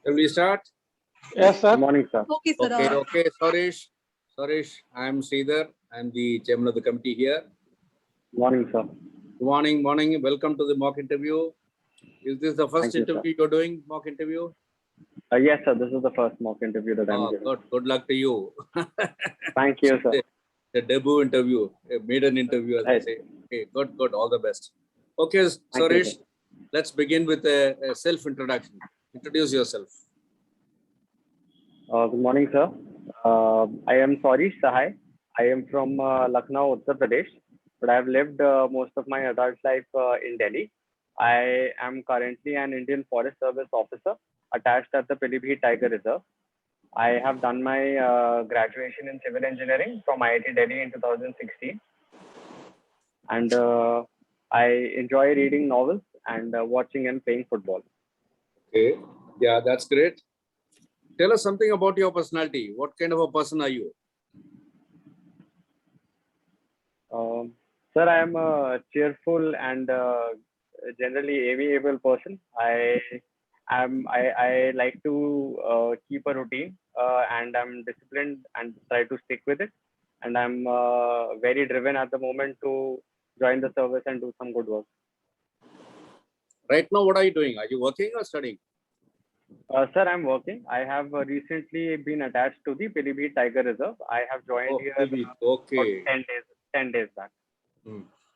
Shall we start? Yes, sir. Good morning, sir. Okay, sir. Okay, Suresh. Suresh, I am Sridhar. I am the chairman of the committee here. Good morning, sir. Good morning. Welcome to the mock interview. Is this the first Thank you, sir. interview you're doing, mock interview? Yes, sir. This is the first mock interview that I'm Oh, giving. good luck to you. Thank you, sir. The debut interview, a maiden interview, as I Right. say. Okay, good. All the best. Okay, Thank you, Suresh, sir. let's begin with a self-introduction. Introduce yourself. Good morning, sir. I am Saurish Sahai. I am from Lucknow, Uttar Pradesh, but I have lived most of my adult life in Delhi. I am currently an Indian Forest Service officer attached at the Pilibhit Tiger Reserve. I have done my graduation in civil engineering from IIT Delhi in 2016, and I enjoy reading novels and watching and playing football. Okay, yeah, that's great. Tell us something about your personality. What kind of a person are you? Sir, I am a cheerful and generally amiable person. I like to keep a routine and I'm disciplined and try to stick with it. And I'm very driven at the moment to join the service and do some good work. Right now, what are you doing? Are you working or studying? Sir, I'm working. I have recently been attached to the Pilibhit Tiger Reserve. I have joined here Okay. about 10 days back.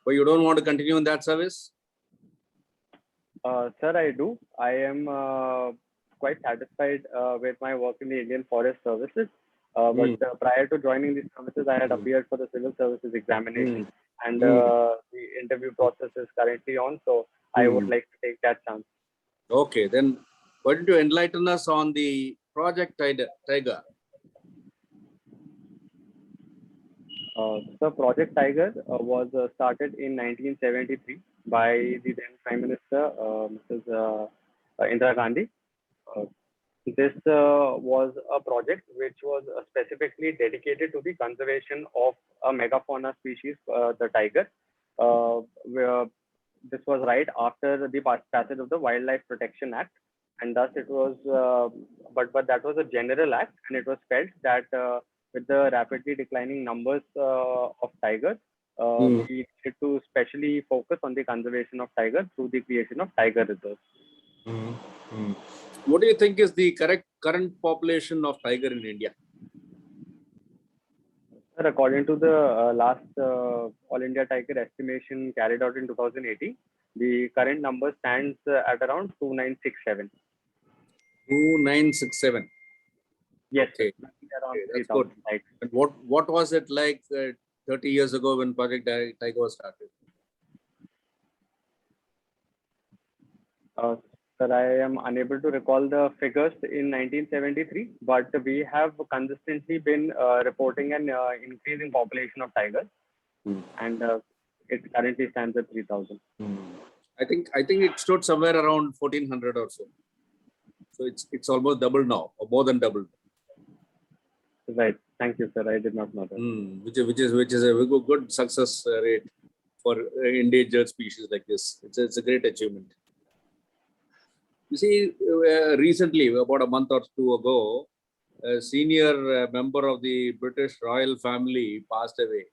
But you don't want to continue in that service? Sir, I do. I am quite satisfied with my work in the Indian Forest Services. But prior to joining these services, I had appeared for the civil services examination, and the interview process is currently on. So I would like to take that chance. Okay, then why don't you enlighten us on the Project Tiger? So Project Tiger was started in 1973 by the then Prime Minister, Mrs. Indira Gandhi. This was a project which was specifically dedicated to the conservation of a megafauna species, the tiger. This was right after the passage of the Wildlife Protection Act, and thus it was, but that was a general act, and it was felt that with the rapidly declining numbers of tigers, we needed to specially focus on the conservation of tigers through the creation of tiger reserves. What do you think is the current population of tiger in India? Sir, according to the last All India Tiger estimation carried out in 2018, the current number stands at around 2967. 2967. Yes, okay. Around That's 3,000 good. tigers. And what was it like 30 years ago when Project Tiger was started? Sir, I am unable to recall the figures in 1973, but we have consistently been reporting an increasing population of tigers, and it currently stands at 3,000. I think it stood somewhere around 1400 or so. So it's almost double now, or more than double. Right. Thank you, sir. I did not know that. Which is a good success rate for endangered species like this. It's a great achievement. You see, recently, about a month or two ago, a senior member of the British royal family passed away.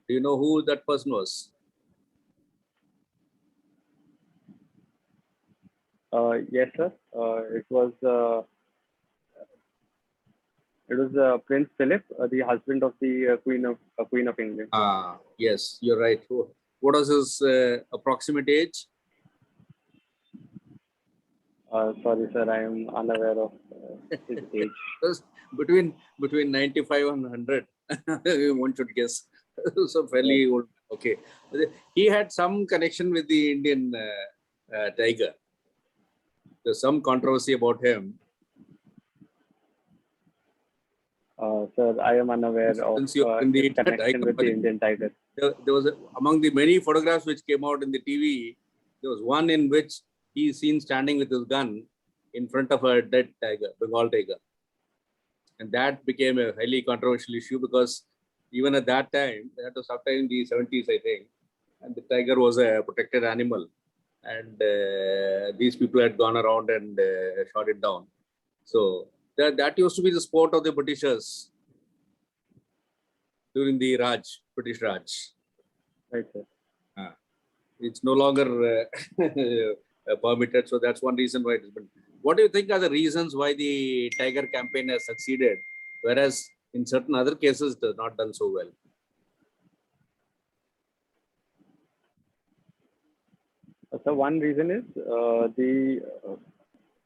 Do you know who that person was? Yes, sir. It was Prince Philip, the husband of the Queen of England. Yes, you're right. What was his approximate age? Sorry, sir, I am unaware of his age. between 95 and 100. One should guess. So fairly old. Okay. He had some connection with the Indian tiger. There's some controversy about him. Sir, I am unaware of his connection with the Indian tiger. There was among the many photographs which came out in the TV, there was one in which he is seen standing with his gun in front of a dead tiger, Bengal tiger. And that became a highly controversial issue because even at that time, that was sometime in the 70s, I think, and the tiger was a protected animal. and these people had gone around and shot it down. So that used to be the sport of the Britishers during the British Raj. Right, sir. It's no longer permitted, so that's one reason why it has been. What do you think are the reasons why the Tiger campaign has succeeded, whereas in certain other cases it has not done so well? So one reason is the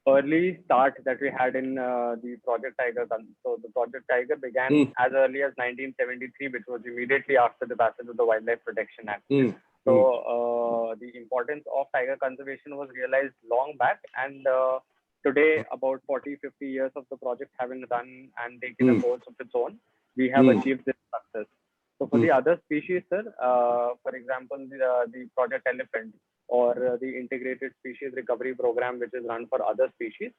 early start that we had in the Project Tiger. So the Project Tiger began as early as 1973, which was immediately after the passage of the Wildlife Protection Act. So the importance of tiger conservation was realized long back, and today, about 40-50 years of the project having run and taken a course of its own, we have achieved this success. So for the other species, sir, for example, the Project Elephant or the Integrated Species Recovery Program, which is run for other species,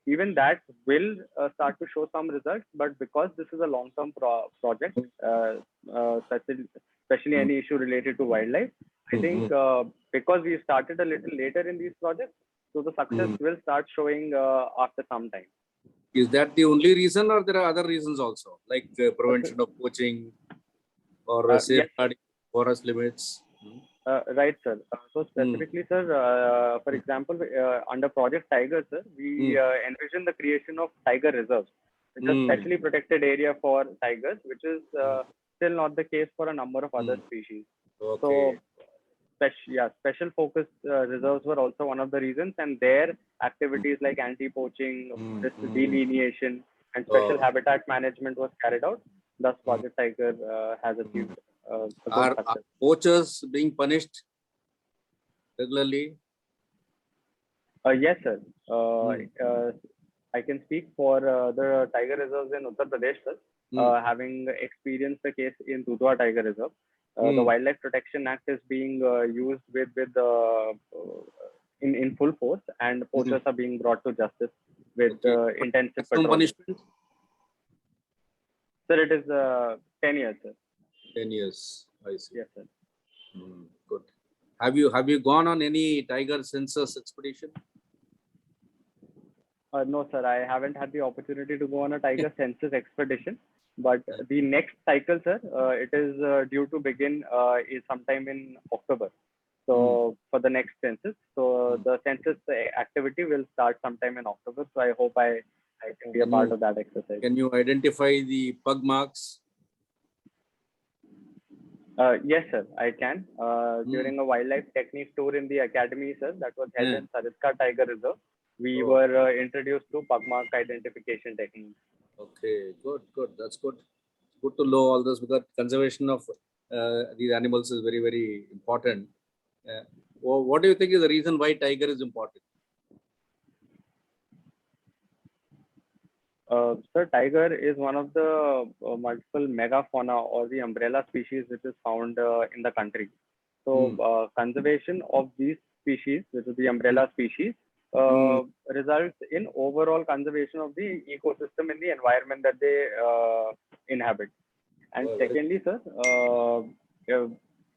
even that will start to show some results. But because this is a long-term project, especially any issue related to wildlife, I think because we started a little later in these projects, so the success will start showing after some time. Is that the only reason, or there are other reasons also, like prevention of poaching or safeguarding forest limits? Right, sir. So specifically, sir, for example, under Project Tiger, sir, we envision the creation of tiger reserves, which are specially protected area for tigers, which is still not the case for a number of other species. So, special focus reserves were also one of the reasons, and their activities like anti-poaching, delineation, and special habitat management was carried out. Thus, Project Tiger has achieved are poachers being punished regularly? Yes, sir. I can speak for the tiger reserves in Uttar Pradesh, sir. Having experienced the case in Dudhwa Tiger Reserve, the Wildlife Protection Act is being used in full force, and poachers are being brought to justice with intensive patrol. Punishment? Sir, it is 10 years, sir. 10 years. I see. Yes, sir. Good. Have you gone on any tiger census expedition? No, sir. I haven't had the opportunity to go on a tiger census expedition. But the next cycle, sir, it is due to begin is sometime in October. So for the next census, so the census activity will start sometime in October. So I hope I can be a part of that exercise. Can you identify the pug marks? Yes, sir, I can. During a wildlife technique tour in the academy, sir, that was held in Sariska Tiger Reserve, we were introduced to pug mark identification techniques. Okay, good. That's good. Good to know all this, because conservation of these animals is very, very important. What do you think is the reason why tiger is important? Sir, tiger is one of the multiple megafauna or the umbrella species which is found in the country. So conservation of these species, which is the umbrella species, results in overall conservation of the ecosystem in the environment that they inhabit. And secondly, sir,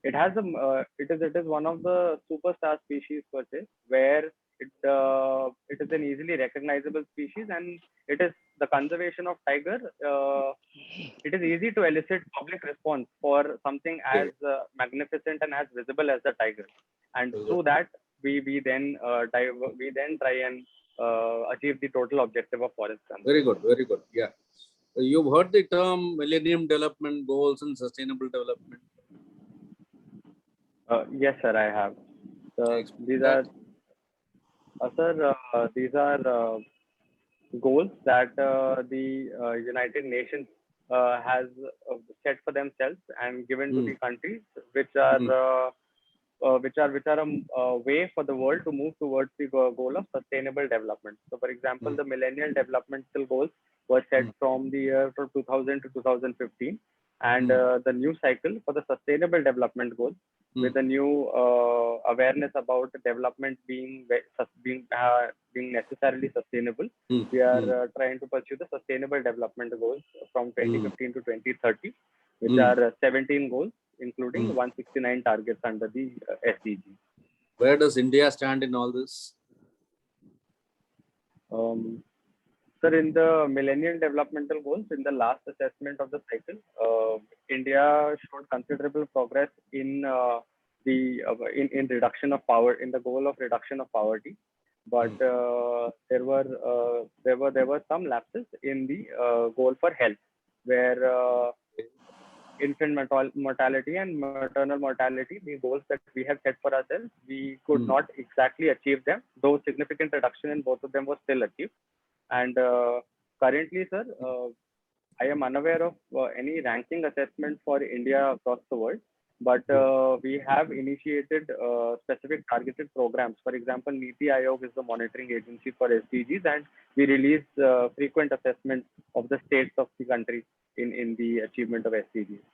it has it is one of the superstar species per se, where it is an easily recognizable species, and it is the conservation of tiger. It is easy to elicit public response for something as magnificent and as visible as the tiger, and through that we then try and achieve the total objective of forest conservation. Very good. Yeah, you've heard the term Millennium Development Goals and Sustainable Development. Yes, sir, I have. These are goals that the United Nations has set for themselves and given to the countries, which are a way for the world to move towards the goal of sustainable development. So, for example, the Millennial Developmental Goals were set from the year 2000 to 2015, and the new cycle for the Sustainable Development Goals, with a new awareness about development being necessarily sustainable. We are trying to pursue the Sustainable Development Goals from 2015 to 2030, which are 17 goals, including 169 targets under the SDG. Where does India stand in all this? Sir, in the Millennium Developmental Goals, in the last assessment of the cycle, India showed considerable progress in in reduction of power, in the goal of reduction of poverty. But there were some lapses in the goal for health, where infant mortality and maternal mortality, the goals that we have set for ourselves, we could not exactly achieve them, though significant reduction in both of them was still achieved. And currently, sir, I am unaware of any ranking assessment for India across the world, but we have initiated specific targeted programs. For example, NITI Aayog is the monitoring agency for SDGs, and we release frequent assessments of the states of the country in the achievement of SDGs.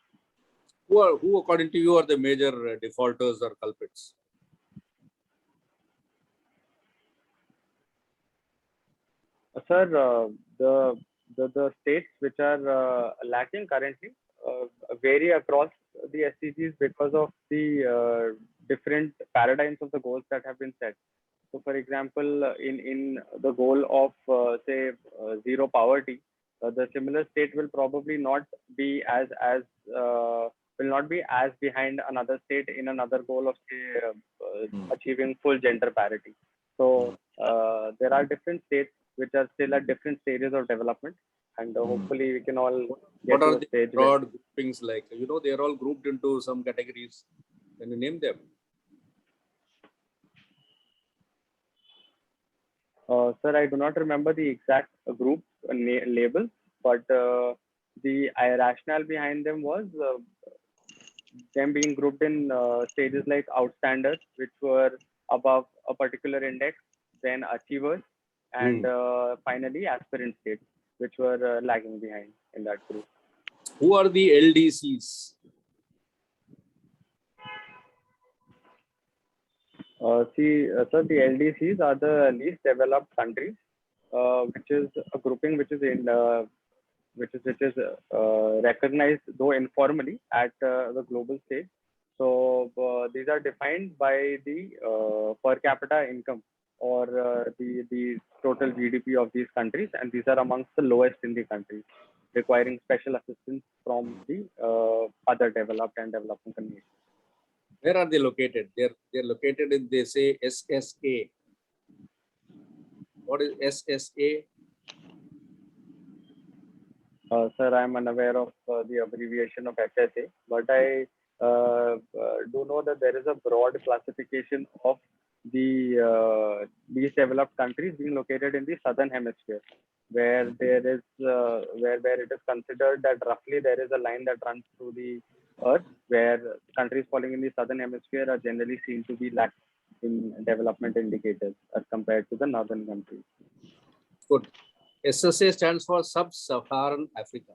Who according to you, are the major defaulters or culprits? Sir, the states which are lacking currently vary across the SDGs because of the different paradigms of the goals that have been set. So, for example, in the goal of zero poverty, the similar state will probably not be as behind another state in another goal of achieving full gender parity. So there are different states which are still at different stages of development, and hopefully we can all get What are to a the stage broad groupings like? You know, they are all grouped into some categories. Can you name them? Sir, I do not remember the exact group label, but the rationale behind them was them being grouped in stages like outstanders, which were above a particular index, then achievers, and finally aspirant states, which were lagging behind in that group. Who are the LDCs? Sir, the LDCs are the least developed countries, which is a grouping which is recognized, though informally, at the global stage. So these are defined by the per capita income, or the total GDP of these countries, and these are amongst the lowest in the countries, requiring special assistance from the other developed and developing nations. Where are they located? They're located in, they say, SSA. What is SSA? Sir, I am unaware of the abbreviation of SSA, but I do know that there is a broad classification of the least developed countries being located in the southern hemisphere, where there is where it is considered that roughly there is a line that runs through the earth, where countries falling in the southern hemisphere are generally seen to be lax in development indicators as compared to the northern countries. Good. SSA stands for Sub-Saharan Africa.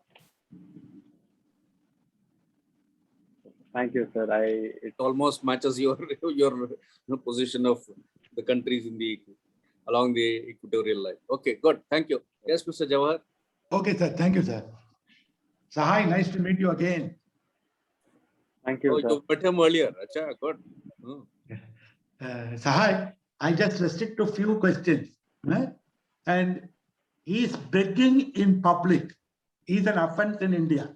Thank you, sir. It almost matches your position of the countries in the along the equatorial line. Okay, good. Thank you. Yes, Mr. Jawahar. Okay, sir. Thank you, sir. Sahai, nice to meet you again. Thank you, sir. You met him earlier. Achha, good. Sahai, I just restrict to few questions. Right? And is begging in public is an offense in India?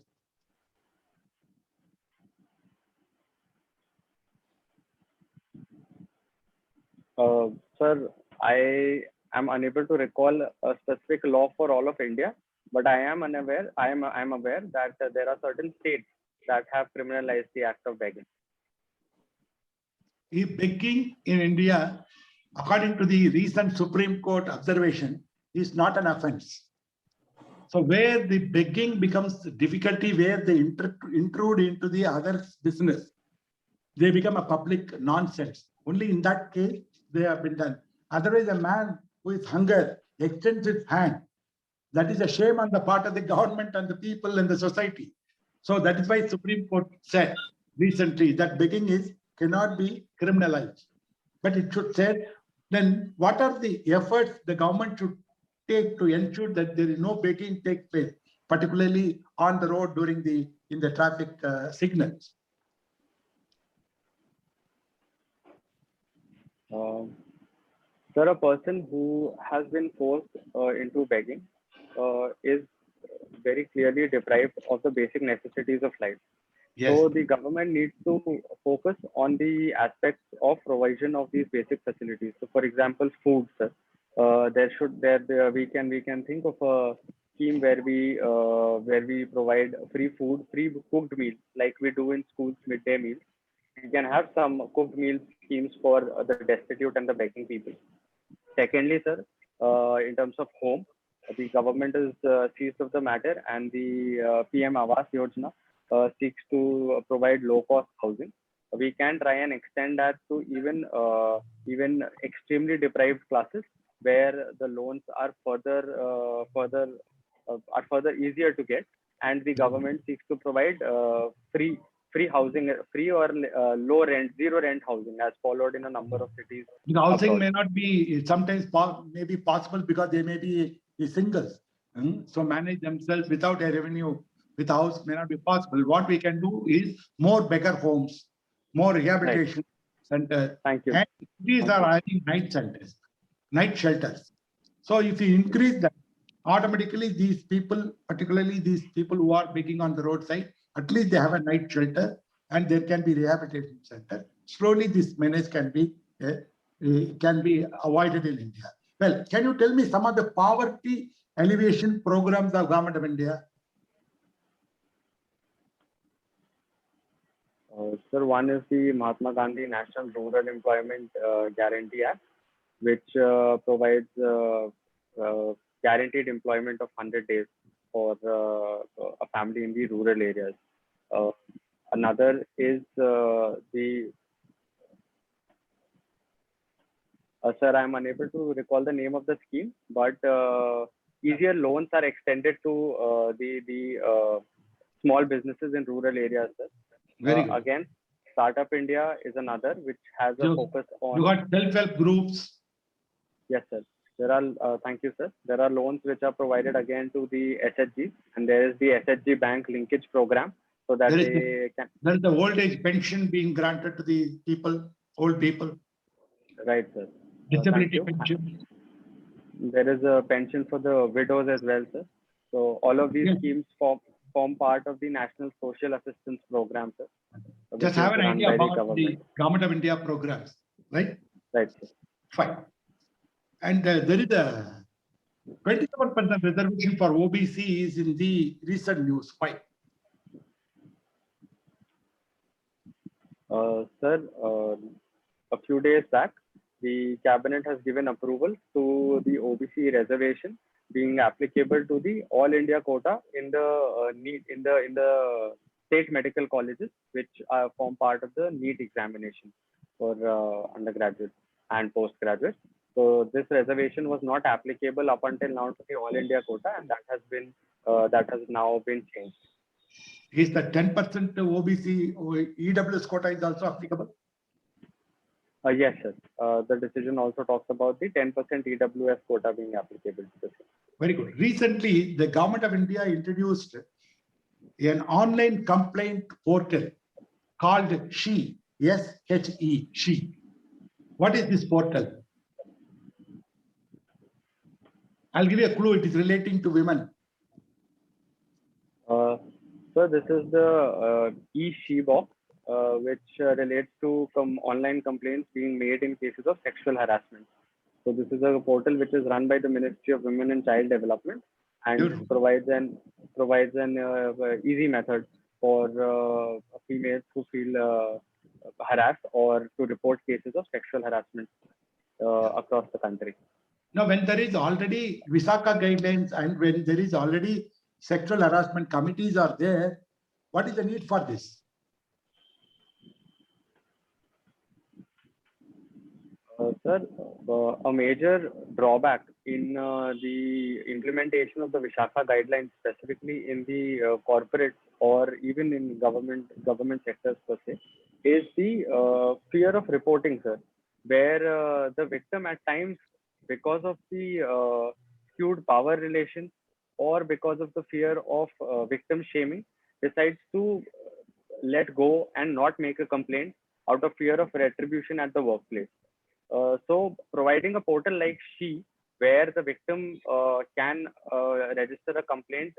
Sir, I am unable to recall a specific law for all of India, but I am aware that there are certain states that have criminalized the act of begging. If begging in India, according to the recent Supreme Court observation, is not an offense. So where the begging becomes difficulty, where they intrude into the other's business, they become a public nonsense. Only in that case, they have been done. Otherwise, a man who is hunger extends his hand. That is a shame on the part of the government and the people and the society. So that is why Supreme Court said recently that begging cannot be criminalized. But it should say, then what are the efforts the government should take to ensure that there is no begging take place, particularly on the road during in the traffic signals? Sir, a person who has been forced into begging is very clearly deprived of the basic necessities of life. Yes. So the government needs to focus on the aspects of provision of these basic facilities. So, for example, food, sir. We can think of a scheme where we provide free food, free cooked meals, like we do in schools midday meals. We can have some cooked meal schemes for the destitute and the begging people. Secondly, sir, in terms of home, the government is seized of the matter, and the PM Awas Yojana seeks to provide low-cost housing. We can try and extend that to even extremely deprived classes, where the loans are further easier to get, and the government seeks to provide free housing, free or low rent, zero rent housing, as followed in a number of cities The housing abroad. may not be sometimes may be possible because they may be singles. So manage themselves without a revenue with a house may not be possible. What we can do is more beggar homes, more rehabilitation centers, Thank you. and these Thank are you. having night centers, night shelters. So if you increase that, automatically these people, particularly these people who are begging on the roadside, at least they have a night shelter and there can be rehabilitation center. Slowly this menace can be avoided in India. Well, can you tell me some of the poverty alleviation programs of Government of India? Sir, one is the Mahatma Gandhi National Rural Employment Guarantee Act, which provides guaranteed employment of 100 days for a family in the rural areas. Another is sir, I'm unable to recall the name of the scheme, but easier loans are extended to the small businesses in rural areas, sir. Very good. Again, Startup India is another which has a focus on. You got self-help groups. Yes, sir. There are, thank you, sir. There are loans which are provided again to the SHG, and there is the SHG bank linkage program, so that There is the old age pension being granted to the people, old people. Right, sir. Disability pension. There is a pension for the widows as well, sir. So all of these schemes form part of the National Social Assistance Program, sir. Just have an idea about the Government of India programs, right? Right, sir. Fine. And there is a 27% reservation for OBC is in the recent news. Why? Sir, a few days back, the cabinet has given approval to the OBC reservation being applicable to the All India quota in the in the state medical colleges, which form part of the NEET examination for undergraduates and postgraduates. So this reservation was not applicable up until now to the All India quota, and that has now been changed. Is the 10% OBC or EWS quota is also applicable? Yes, sir. The decision also talks about the 10% EWS quota being applicable to the same. Very good. Recently, the Government of India introduced an online complaint portal called SHE, S-H-E, SHE. What is this portal? I'll give you a clue. It is relating to women. So this is the e-SHE box, which relates to online complaints being made in cases of sexual harassment. So this is a portal which is run by the Ministry of Women and Child Development, and Beautiful. provides an easy method for females who feel harassed or to report cases of sexual harassment across the country. Now, when there is already Visakha guidelines and when there is already sexual harassment committees are there, what is the need for this? Sir, a major drawback in the implementation of the Visakha guidelines, specifically in the corporate or even in government sectors per se, is the fear of reporting, sir, where the victim at times, because of the skewed power relations or because of the fear of victim shaming, decides to let go and not make a complaint out of fear of retribution at the workplace. So providing a portal like She, where the victim can register a complaint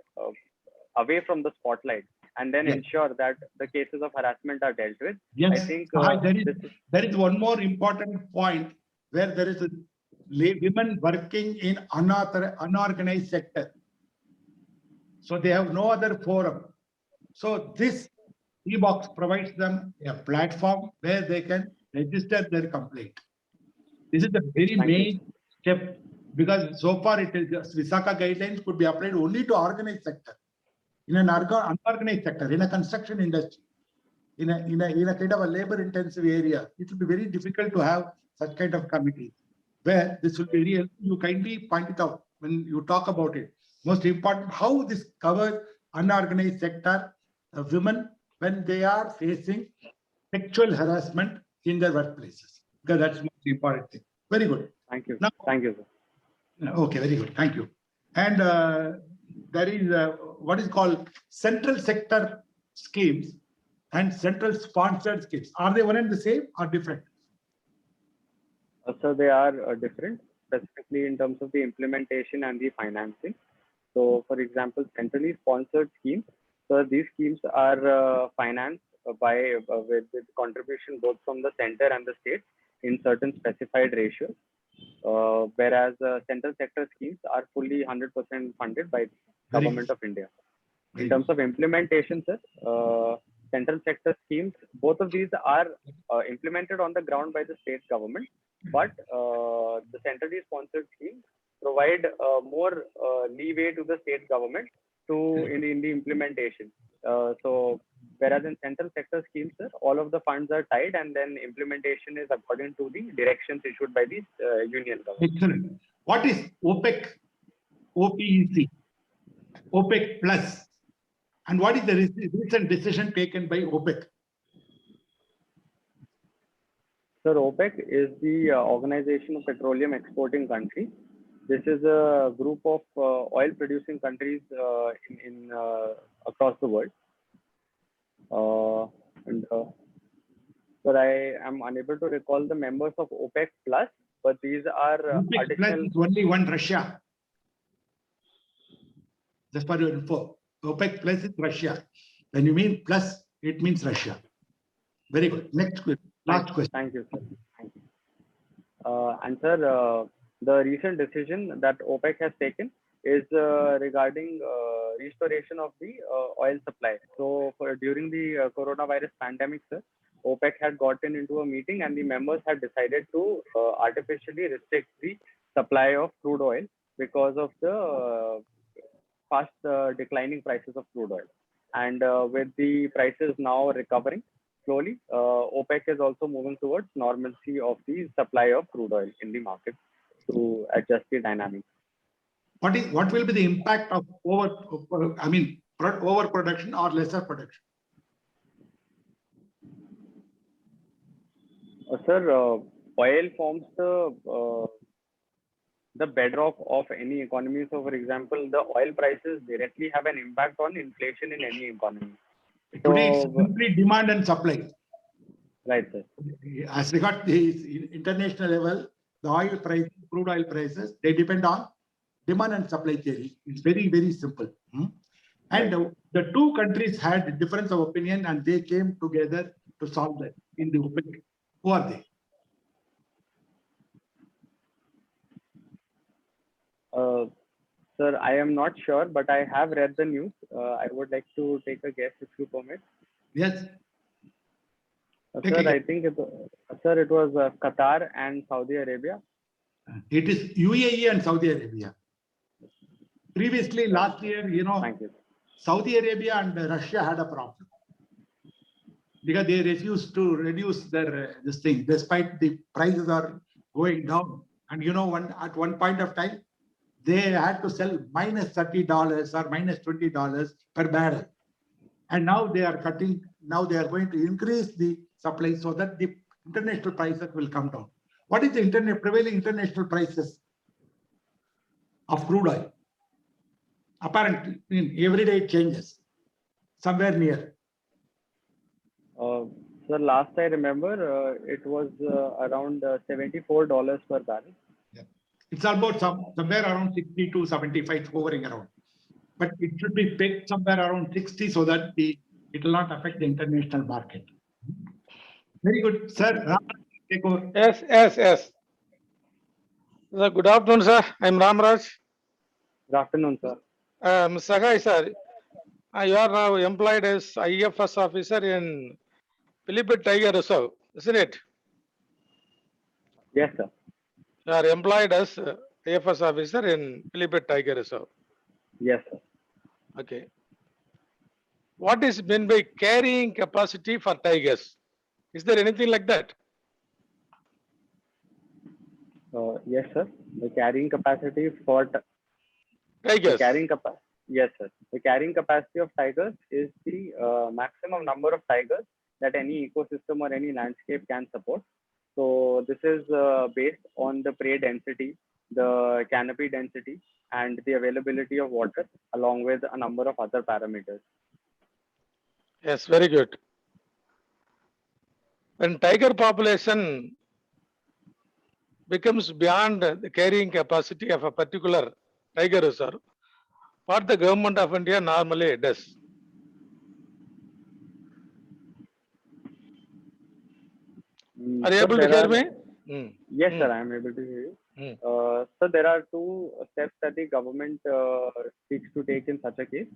away from the spotlight and then Yes. ensure that the cases of harassment are dealt with. Yes, I think Sahai, this is there is one more important point where there is a women working in unorganized sector. So they have no other forum. So this e-box provides them a platform where they can register their complaint. This is the very Thank you. main step, because so far it is Visakha guidelines could be applied only to organized sector. In an unorganized sector, in a construction industry, in a kind of a labor intensive area, it will be very difficult to have such kind of committees where this will be real. You kindly point it out when you talk about it. Most important, how this covers unorganized sector women when they are facing sexual harassment in their workplaces, because that's the most important thing. Very good. Thank you. Now, Thank you, sir. okay, very good. Thank you. And there is what is called central sector schemes and central sponsored schemes. Are they one and the same or different? So they are different, specifically in terms of the implementation and the financing. So, for example, centrally sponsored schemes. So these schemes are financed by with contribution both from the center and the state in certain specified ratios. Whereas central sector schemes are fully 100% funded by the Very government good. of India. Very In terms of implementation, sir, central sector schemes, both of these are implemented on the ground by the state government, but the centrally sponsored schemes provide more leeway to the state government in the implementation. So whereas in central sector schemes, sir, all of the funds are tied and then implementation is according to the directions issued by the union government. Excellent. What is OPEC, OPEC, OPEC plus? And what is the recent decision taken by OPEC? Sir, OPEC is the Organization of Petroleum Exporting Countries. This is a group of oil producing countries across the world. But I am unable to recall the members of OPEC plus, but these are OPEC plus additional. is only one, Russia. Just for your info, OPEC plus is Russia. When you mean plus, it means Russia. Very good. Next question. Last question. Thank you, sir. Thank you. And sir, the recent decision that OPEC has taken is regarding restoration of the oil supply. So during the coronavirus pandemic, sir, OPEC had gotten into a meeting and the members had decided to artificially restrict the supply of crude oil because of the fast declining prices of crude oil. And with the prices now recovering slowly, OPEC is also moving towards normalcy of the supply of crude oil in the market to adjust the dynamics. What will be the impact of overproduction or lesser production? Sir, oil forms the bedrock of any economy. So, for example, the oil prices directly have an impact on inflation in any economy. Today, it's simply demand and supply. Right, sir. As regards the international level, the oil price, crude oil prices, they depend on demand and supply theory. It's very, very simple. And the two countries had a difference of opinion and they came together to solve that in the OPEC. Who are they? Sir, I am not sure, but I have read the news. I would like to take a guess if you permit. Yes. Sir, I think it was Qatar and Saudi Arabia. It is UAE and Saudi Arabia. Previously, last year, Thank you. Saudi Arabia and Russia had a problem because they refused to reduce their this thing, despite the prices are going down. And at one point of time, they had to sell minus $30 or minus $20 per barrel. And now they are cutting, now they are going to increase the supply so that the international prices will come down. What is the prevailing international prices of crude oil? Apparently, every day it changes, somewhere near. So last I remember, it was around $74 per barrel. It's about somewhere around 60 to 75, hovering around. But it should be picked somewhere around 60 so that it will not affect the international market. Very good, sir. Ram, take over. Yes. Good afternoon, sir. I'm Ramraj. Good afternoon, sir. Mr. Sagai, sir, you are now employed as IFS officer in Philippine Tiger Reserve, isn't it? Yes, sir. You are employed as IFS officer in Philippine Tiger Reserve. Yes, sir. Okay. What is meant by carrying capacity for tigers? Is there anything like that? Yes, sir. The carrying capacity for the Tigers. carrying capacity. Yes, sir. The carrying capacity of tigers is the maximum number of tigers that any ecosystem or any landscape can support. So this is based on the prey density, the canopy density, and the availability of water, along with a number of other parameters. Yes, very good. When tiger population becomes beyond the carrying capacity of a particular tiger reserve, what the government of India normally does? Are you So able to there hear are- me? Hmm. Yes, sir, I am able to hear you. Hmm. So there are two steps that the government seeks to take in such a case.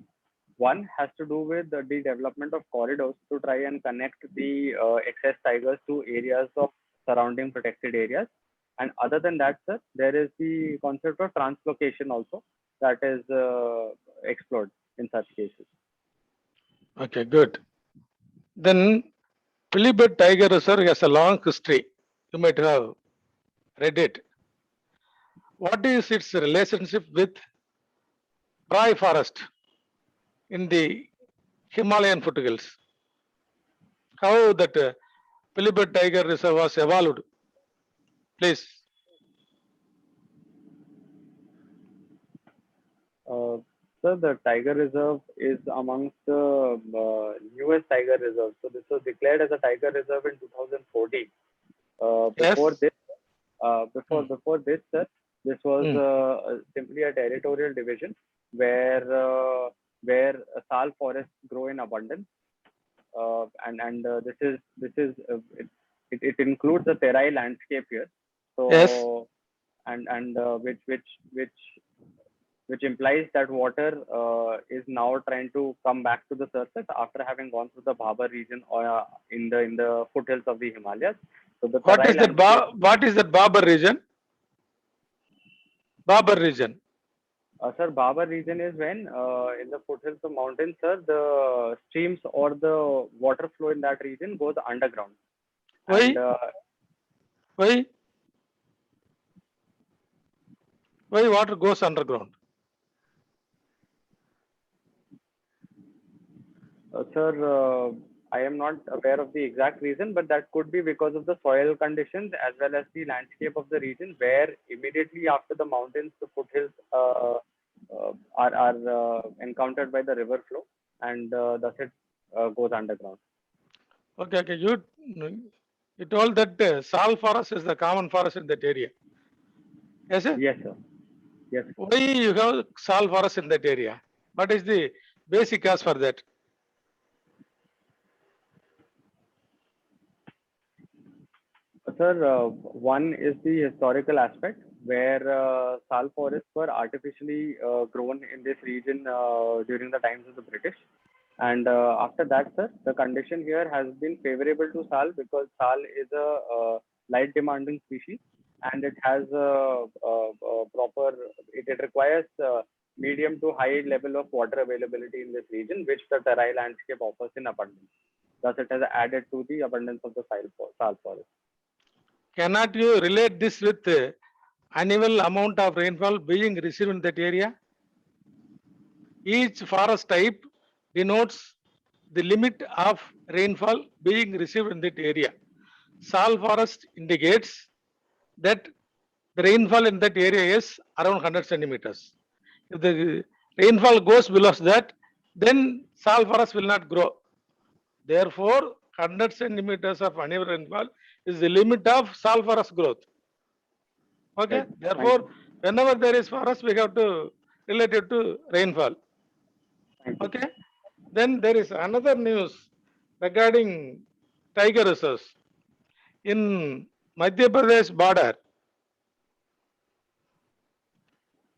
One has to do with the development of corridors to try and connect the excess tigers to areas of surrounding protected areas. And other than that, sir, there is the concept of translocation also that is explored in such cases. Okay, good. Then Philippine Tiger Reserve has a long history. You might have read it. What is its relationship with dry forest in the Himalayan foothills? How that Philippine Tiger Reserve was evolved? Please. So the tiger reserve is amongst the newest tiger reserves. So this was declared as a tiger reserve in 2014. Before Yes. this, before this, sir, this was simply a territorial division where sal forests grow in abundance, and it includes the terai landscape here. So Yes. and which implies that water is now trying to come back to the surface after having gone through the Bhabar region or in the foothills of the Himalayas. So the What Terai is that? landscape- What is that Babar region? Babar region. Sir, Bhabar region is when in the foothills of mountains, sir, the streams or the water flow in that region goes underground. Why? And Why? Why water goes underground? Sir, I am not aware of the exact reason, but that could be because of the soil conditions as well as the landscape of the region, where immediately after the mountains, the foothills are encountered by the river flow, and thus it goes underground. Okay. You told that sal forest is the common forest in that area. Yes, sir? Yes, sir. Yes. Why you have sal forest in that area? What is the basic cause for that? Sir, one is the historical aspect where sal forests were artificially grown in this region during the times of the British. And after that, sir, the condition here has been favorable to sal because sal is a light demanding species and it has a proper, it requires medium to high level of water availability in this region, which the Terai landscape offers in abundance. Thus, it has added to the abundance of the sal forest. Cannot you relate this with annual amount of rainfall being received in that area? Each forest type denotes the limit of rainfall being received in that area. Sal forest indicates that the rainfall in that area is around 100 centimeters. If the rainfall goes below that, then sal forest will not grow. Therefore, 100 centimeters of uneven rainfall is the limit of salt forest growth. Okay, Right. Thank therefore, you. whenever there is forest, we have to relate it to rainfall. Thank you. Okay, then there is another news regarding tiger reserves in Madhya Pradesh border.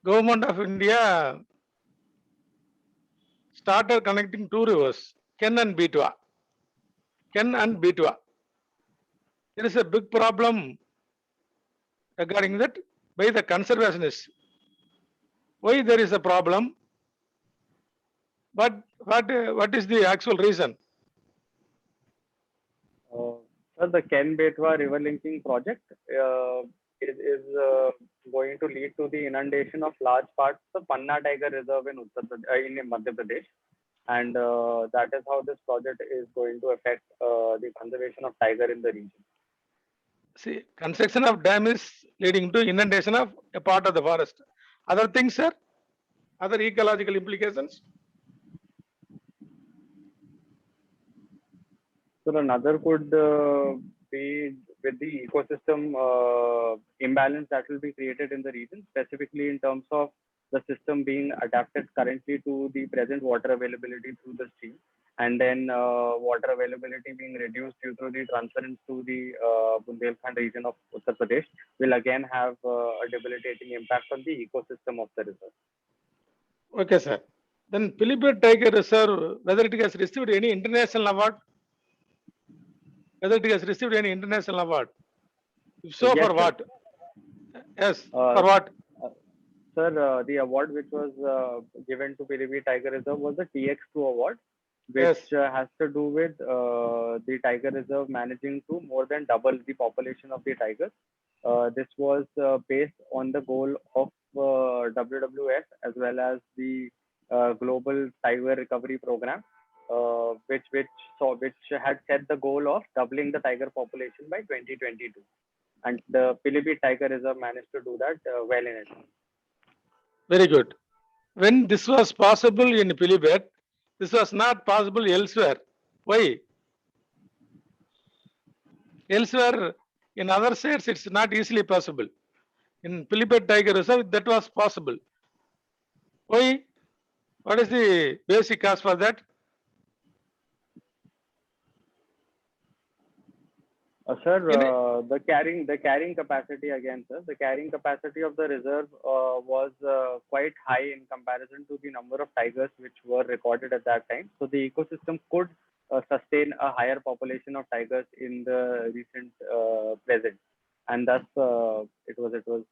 Government of India started connecting two rivers, Ken and Betwa. Ken and Betwa. There is a big problem regarding that by the conservationists. Why there is a problem? But what is the actual reason? Sir, the Ken Betwa river linking project is going to lead to the inundation of large parts of Panna Tiger Reserve in in Madhya Pradesh, and that is how this project is going to affect the conservation of tiger in the region. See, construction of dam is leading to inundation of a part of the forest. Other things, sir? Other ecological implications? So another could be with the ecosystem imbalance that will be created in the region, specifically in terms of the system being adapted currently to the present water availability through the stream, and then water availability being reduced due to the transference to the Bundelkhand region of Uttar Pradesh will again have a debilitating impact on the ecosystem of the reserve. Okay, sir. Then Pilibhit Tiger Reserve, whether it has received any international award? Whether it has received any international award? If so, Yes, for sir. what? Yes, Uh, for what? Sir, the award which was given to Pilibhit Tiger Reserve was the TX2 award, which Yes. has to do with the Tiger Reserve managing to more than double the population of the tigers. This was based on the goal of WWF as well as the Global Tiger Recovery Program, which had set the goal of doubling the tiger population by 2022, and the Pilibhit Tiger Reserve managed to do that well in advance. Very good. When this was possible in Pilibhit, this was not possible elsewhere. Why? Elsewhere, in other states, it's not easily possible. In Pilibhit Tiger Reserve, that was possible. Why? What is the basic cause for that? Sir, In, the carrying capacity again, sir. The carrying capacity of the reserve was quite high in comparison to the number of tigers which were recorded at that time. So the ecosystem could sustain a higher population of tigers in the recent present, and thus it was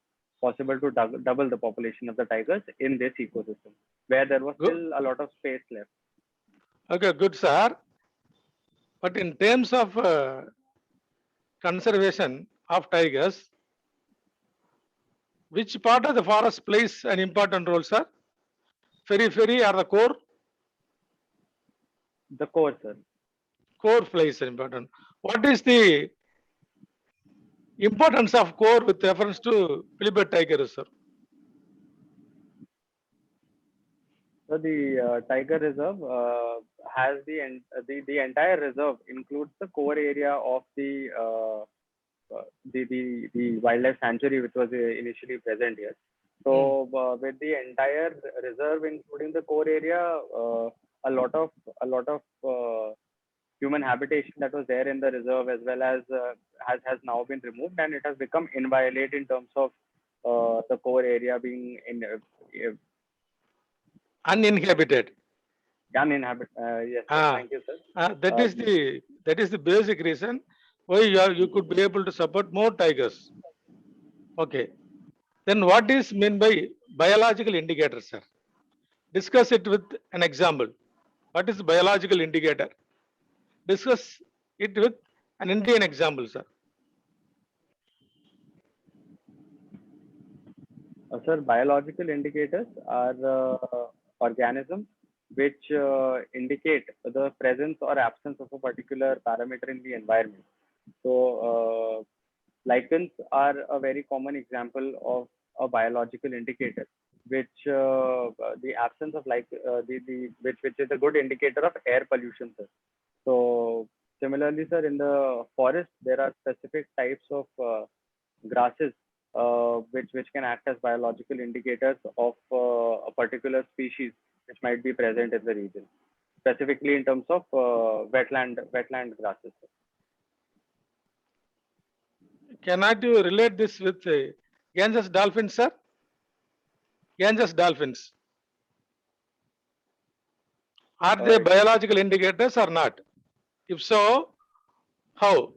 possible to double the population of the tigers in this ecosystem, where there was Good. still a lot of space left. Okay, good, sir. But in terms of conservation of tigers, which part of the forest plays an important role, sir? Periphery or the core? The core, sir. Core plays an important. What is the importance of core with reference to Pilibhit Tiger Reserve? So the Tiger Reserve has the entire reserve includes the core area of the wildlife sanctuary which was initially present here. So with the entire reserve including the core area, a lot of human habitation that was there in the reserve as well as has now been removed, and it has become inviolate in terms of the core area being Uninhabited. uninhabited. Yes, sir. Ah, Thank you, sir. that is the basic reason why you could be able to support more tigers. Okay. Then what is meant by biological indicator, sir? Discuss it with an example. What is biological indicator? Discuss it with an Indian example, sir. Sir, biological indicators are organisms which indicate the presence or absence of a particular parameter in the environment. So, lichens are a very common example of a biological indicator, which the absence of which is a good indicator of air pollution, sir. So, similarly, sir, in the forest, there are specific types of grasses which can act as biological indicators of a particular species which might be present in the region, specifically in terms of wetland grasses. Cannot you relate this with Ganges dolphins, sir? Ganges dolphins. Are they Uh, biological indicators or not? If so, how?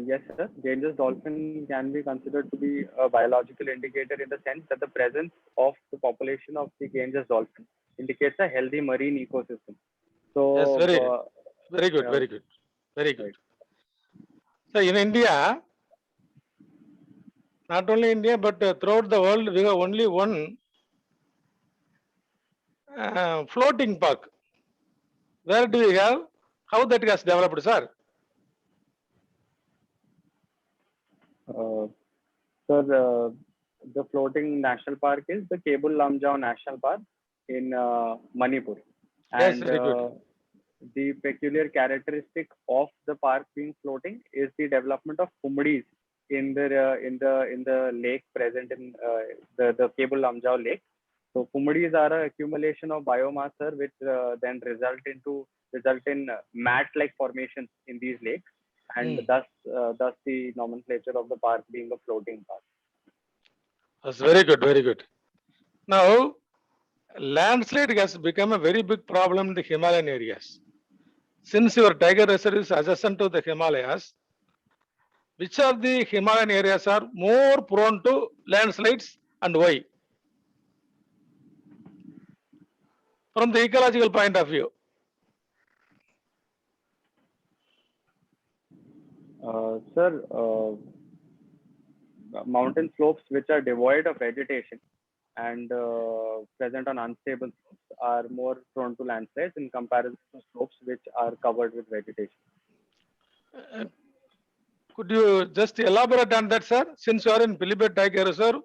Yes, sir. Ganges dolphin can be considered to be a biological indicator in the sense that the presence of the population of the Ganges dolphin indicates a healthy marine ecosystem. Yes, So, very good, yeah, very good, very good. right. So in India, not only India, but throughout the world, we have only one floating park. Where do we have? How that has developed, sir? Uh, Sir, the floating national park is the Kebul Lamjao National Park in Manipur. Yes, And very good. the peculiar characteristic of the park being floating is the development of kumudis in the lake present in the Kebul Lamjao lake. So kumudis are an accumulation of biomass, sir, which then result in mat-like formations in these lakes, and thus the nomenclature of the park being a floating park. That's very good, very good. Now, landslide has become a very big problem in the Himalayan areas. Since your tiger reserve is adjacent to the Himalayas, which of the Himalayan areas are more prone to landslides and why? From the ecological point of view. Sir, mountain slopes which are devoid of vegetation and present on unstable slopes are more prone to landslides in comparison to slopes which are covered with vegetation. Could you just elaborate on that, sir? Since you are in Pilibhit Tiger Reserve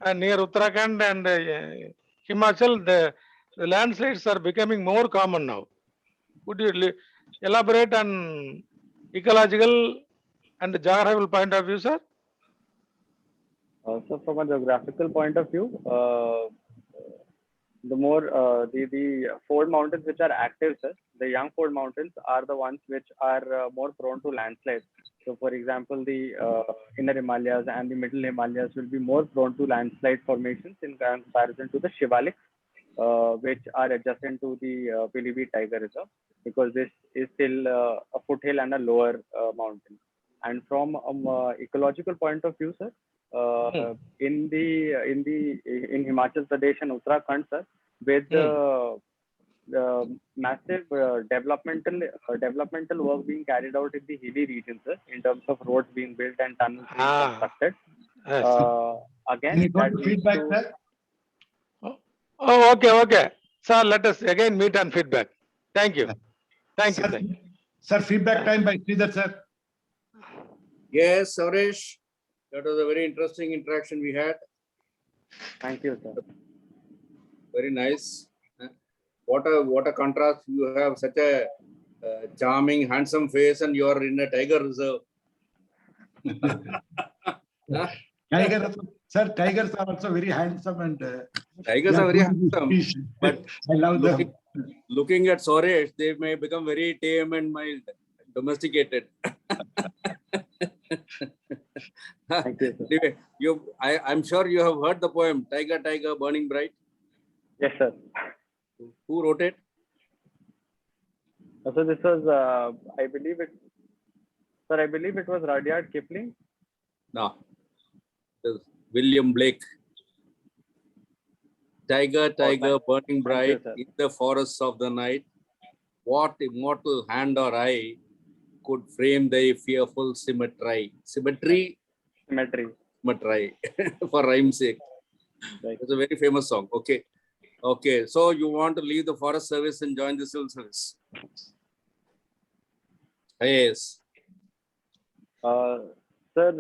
and near Uttarakhand and Himachal, the landslides are becoming more common now. Could you elaborate on ecological and geographical point of view, sir? So from a geographical point of view, the more the fold mountains which are active, sir, the young fold mountains are the ones which are more prone to landslides. So, for example, the inner Himalayas and the middle Himalayas will be more prone to landslide formations in comparison to the Shivalik, which are adjacent to the Pilibhit Tiger Reserve, because this is still a foothill and a lower mountain. And from ecological point of view, sir, in Himachal Pradesh and Uttarakhand, sir, with massive developmental work being carried out in the hilly regions, sir, in terms of roads being built and tunnels being constructed. Yes. Again, Can you go that to leads feedback, to sir? Oh, okay. Sir, let us again meet on feedback. Thank you. Thank you. Sir, sir, feedback time by Sridhar, sir. Yes, Suresh, that was a very interesting interaction we had. Thank you, sir. Very nice. What a contrast. You have such a charming, handsome face, and you are in a tiger reserve. Tigers are also very handsome and Tigers they are very good to handsome, fish. but I love them. looking at Suresh, they may become very tame and mild, domesticated. Thank you, sir. Anyway, I'm sure you have heard the poem "Tiger, Tiger, Burning Bright." Yes, sir. Who wrote it? So this was, I believe it was Rudyard Kipling. No, it was William Blake. Tiger, tiger, burning bright sir. in the forests of the night. What immortal hand or eye could frame thy fearful symmetry? Symmetry, for rhyme's sake. Right. It's a very famous song. Okay. So you want to leave the forest service and join the civil service? Yes. Sir,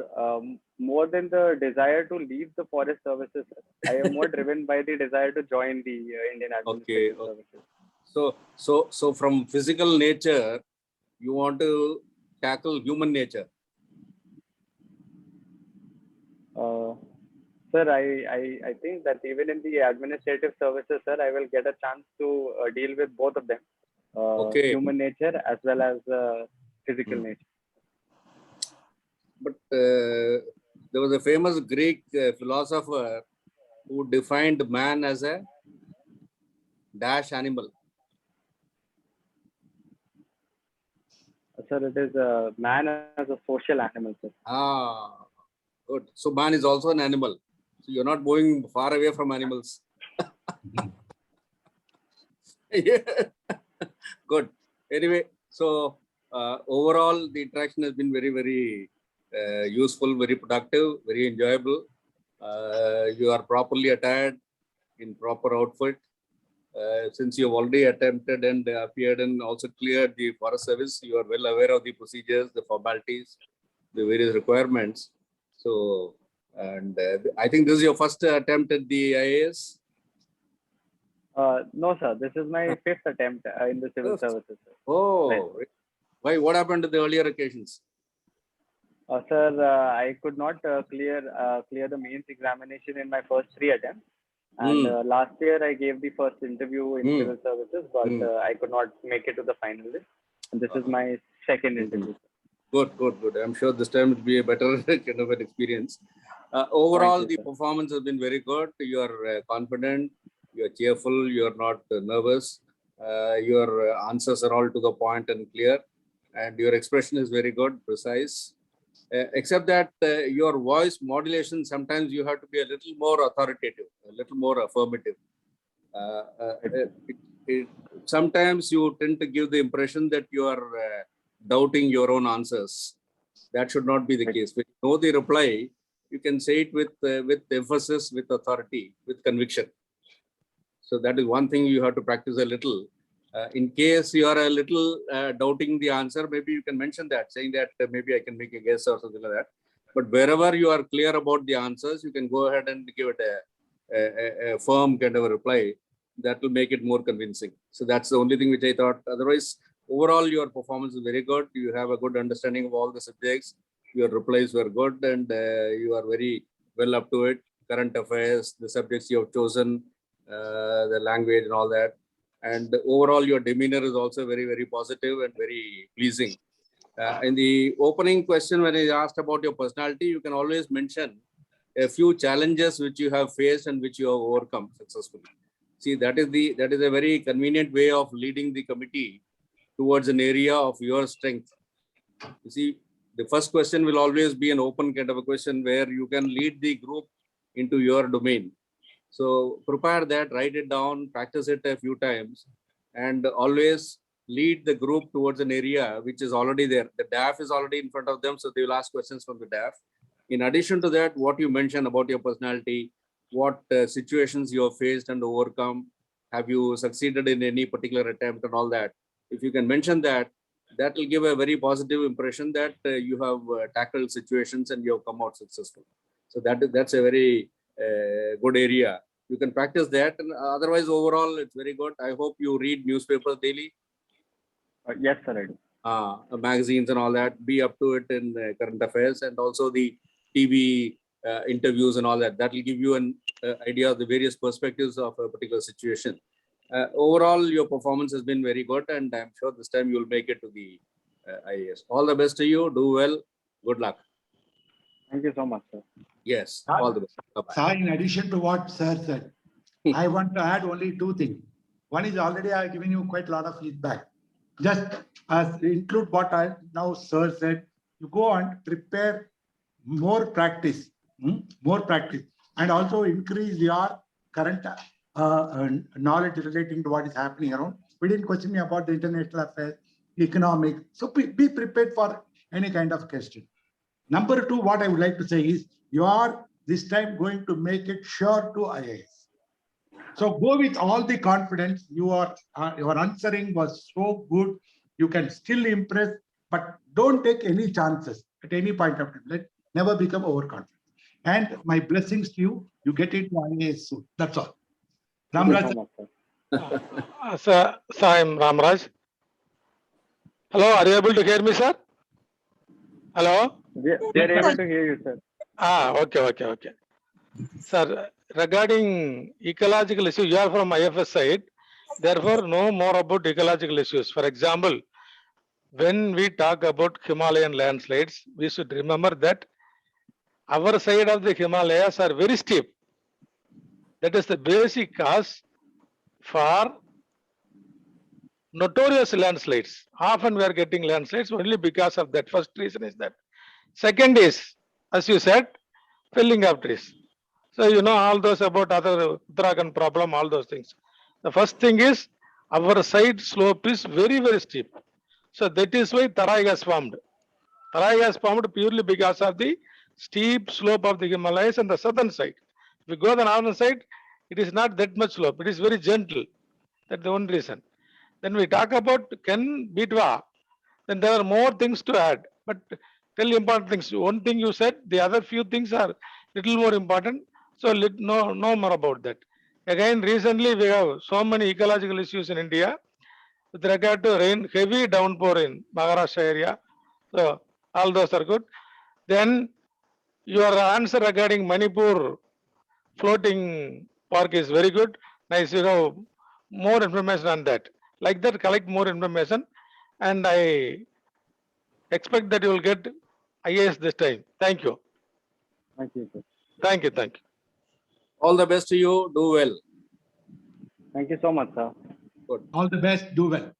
more than the desire to leave the forest services, I am more driven by the desire to join the Indian Administrative Services. So from physical nature, you want to tackle human nature. Sir, I think that even in the administrative services, sir, I will get a chance to deal with both of them, Okay. human nature as well as physical Hmm. nature. But there was a famous Greek philosopher who defined man as a dash animal. Sir, it is man as a social animal, sir. Ah, good. So man is also an animal. So you're not going far away from animals. Yeah. Good. Anyway, so overall, the interaction has been very, very useful, very productive, very enjoyable. You are properly attired in proper outfit. Since you have already attempted and appeared and also cleared the forest service, you are well aware of the procedures, the formalities, the various requirements. So, and I think this is your first attempt at the IAS. No, sir, this is my fifth attempt in the civil Fifth. services, sir. Oh, why? What happened to the earlier occasions? Sir, I could not clear the mains examination in my first 3 attempts. And last year I gave the first interview in civil services, but I could not make it to the final list. And this is my second interview. Good, good, good. I'm sure this time it will be a better kind of an experience. Overall, the performance has been very good. You are confident, you are cheerful, you are not nervous. Your answers are all to the point and clear. And your expression is very good, precise. Except that your voice modulation, sometimes you have to be a little more authoritative, a little more affirmative. Sometimes you tend to give the impression that you are doubting your own answers. That should not be the case. When you know the reply, you can say it with emphasis, with authority, with conviction. So that is one thing you have to practice a little. In case you are a little doubting the answer, maybe you can mention that, saying that maybe I can make a guess or something like that. But wherever you are clear about the answers, you can go ahead and give it a firm kind of a reply that will make it more convincing. So that's the only thing which I thought. Otherwise, overall, your performance is very good. You have a good understanding of all the subjects. Your replies were good, and you are very well up to it. Current affairs, the subjects you have chosen, the language and all that. And overall, your demeanor is also very, very positive and very pleasing. In the opening question, when I asked about your personality, you can always mention a few challenges which you have faced and which you have overcome successfully. See, that is a very convenient way of leading the committee towards an area of your strength. You see, the first question will always be an open kind of a question where you can lead the group into your domain. So prepare that, write it down, practice it a few times, and always lead the group towards an area which is already there. The DAF is already in front of them, so they will ask questions from the DAF. In addition to that, what you mentioned about your personality, what situations you have faced and overcome, have you succeeded in any particular attempt and all that. If you can mention that, that will give a very positive impression that you have tackled situations and you have come out successful. So that's a very good area. You can practice that, and otherwise overall it's very good. I hope you read newspapers daily. Yes, sir, I do. Magazines and all that. Be up to it in current affairs, and also the TV interviews and all that. That will give you an idea of the various perspectives of a particular situation. Overall, your performance has been very good, and I'm sure this time you will make it to the IAS. All the best to you. Do well. Good luck. Thank you so much, sir. Yes, all the best. Bye-bye. Sir, in addition to what sir said, I want to add only 2 things. One is already I have given you quite a lot of feedback. Just as include what I now sir said, you go and prepare more practice, and also increase your current knowledge relating to what is happening around. We didn't question me about the international affairs, economic. So be prepared for any kind of question. Number 2, what I would like to say is you are this time going to make it sure to IAS. So go with all the confidence. Your answering was so good. You can still impress, but don't take any chances at any point of time. Never become overconfident. And my blessings to you. You get it to IAS soon. That's all. Thank you Ramraj, so much, sir. Sir, I am Ramraj. Hello, are you able to hear me, sir? Hello? We are able to hear you, sir. Okay. Sir, regarding ecological issue, you are from IFS side. Therefore, know more about ecological issues. For example, when we talk about Himalayan landslides, we should remember that our side of the Himalayas are very steep. That is the basic cause for notorious landslides. Often we are getting landslides only because of that. First reason is that. Second is, as you said, felling of trees. So you know all those about other Uttarakhand problem, all those things. The first thing is our side slope is very steep. So that is why Tarai has formed. Tarai has formed purely because of the steep slope of the Himalayas on the southern side. If you go the northern side, it is not that much slope. It is very gentle. That's the one reason. Then we talk about Ken Bitwa. Then there are more things to add. But tell important things. One thing you said, the other few things are little more important. So know more about that. Again, recently we have so many ecological issues in India with regard to rain, heavy downpour in Maharashtra area. So all those are good. Then your answer regarding Manipur floating park is very good. Nice, you know, more information on that. Like that, collect more information, and I expect that you will get IAS this time. Thank you. Thank you, sir. Thank you. All the best to you. Do well. Thank you so much, sir. All the best. Do well.